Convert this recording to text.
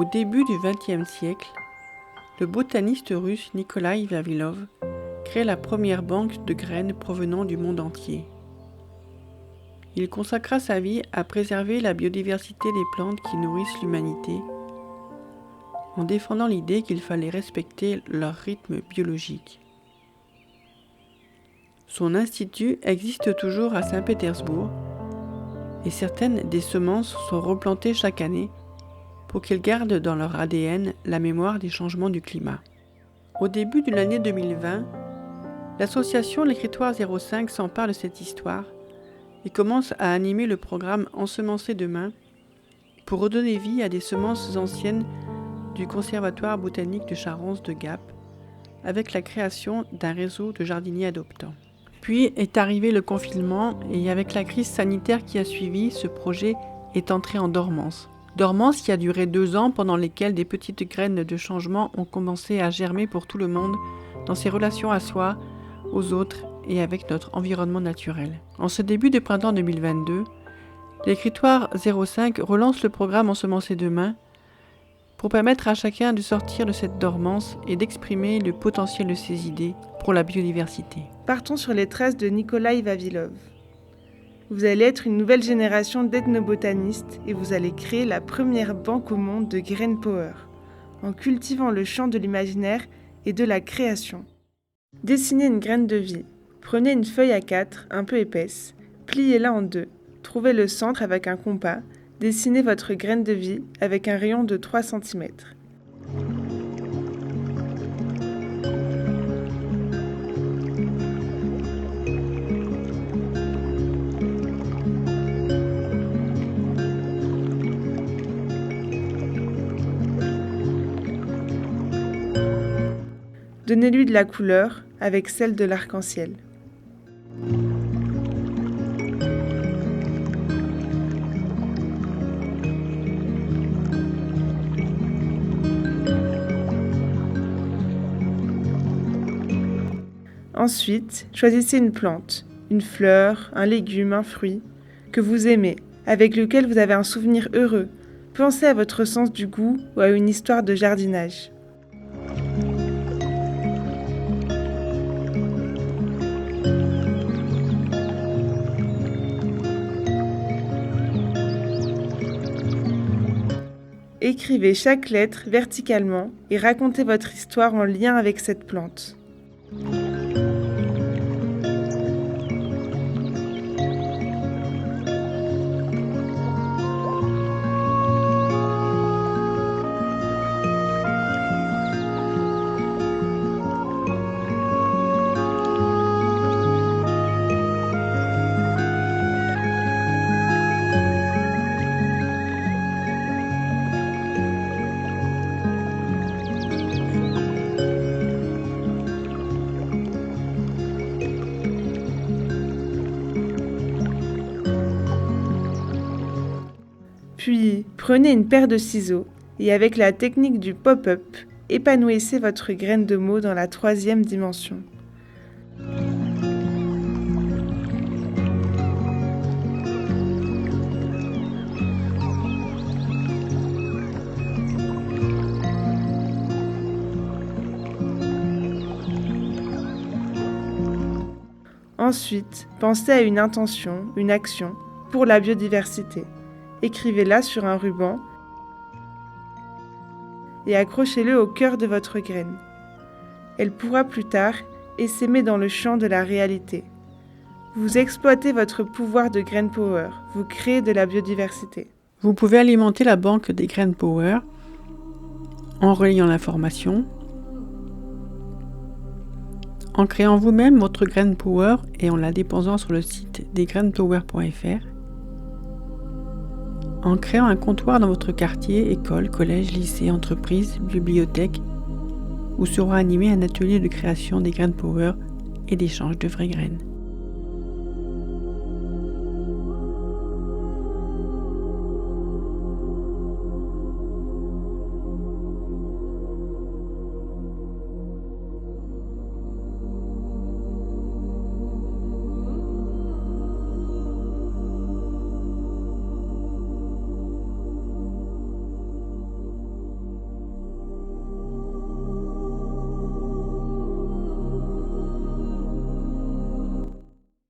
Au début du XXe siècle, le botaniste russe Nikolai Vavilov crée la première banque de graines provenant du monde entier. Il consacra sa vie à préserver la biodiversité des plantes qui nourrissent l'humanité, en défendant l'idée qu'il fallait respecter leur rythme biologique. Son institut existe toujours à Saint-Pétersbourg et certaines des semences sont replantées chaque année pour qu'ils gardent dans leur ADN la mémoire des changements du climat. Au début de l'année 2020, l'association L'Écritoire 05 s'empare de cette histoire et commence à animer le programme Ensemencer demain pour redonner vie à des semences anciennes du Conservatoire botanique de Charence de Gap avec la création d'un réseau de jardiniers adoptants. Puis est arrivé le confinement et avec la crise sanitaire qui a suivi, ce projet est entré en dormance. Dormance qui a duré 2 ans pendant lesquels des petites graines de changement ont commencé à germer pour tout le monde dans ses relations à soi, aux autres et avec notre environnement naturel. En ce début de printemps 2022, l'Écritoire 05 relance le programme Ensemencer demain pour permettre à chacun de sortir de cette dormance et d'exprimer le potentiel de ses idées pour la biodiversité. Partons sur les traces de Nikolai Vavilov. Vous allez être une nouvelle génération d'ethnobotanistes et vous allez créer la première banque au monde de Grain Power, en cultivant le champ de l'imaginaire et de la création. Dessinez une graine de vie. Prenez une feuille A4 un peu épaisse, pliez-la en 2, trouvez le centre avec un compas, dessinez votre graine de vie avec un rayon de 3 cm. Donnez-lui de la couleur avec celle de l'arc-en-ciel. Ensuite, choisissez une plante, une fleur, un légume, un fruit, que vous aimez, avec lequel vous avez un souvenir heureux. Pensez à votre sens du goût ou à une histoire de jardinage. Écrivez chaque lettre verticalement et racontez votre histoire en lien avec cette plante. Puis, prenez une paire de ciseaux et avec la technique du pop-up, épanouissez votre graine de mot dans la 3e dimension. Ensuite, pensez à une intention, une action pour la biodiversité. Écrivez-la sur un ruban et accrochez-le au cœur de votre graine. Elle pourra plus tard essaimer dans le champ de la réalité. Vous exploitez votre pouvoir de Grain Power, vous créez de la biodiversité. Vous pouvez alimenter la banque des Grain Power en relayant l'information, en créant vous-même votre Grain Power et en la déposant sur le site desgrainpower.fr, en créant un comptoir dans votre quartier, école, collège, lycée, entreprise, bibliothèque, où sera animé un atelier de création des Grain Power et d'échange de vraies graines.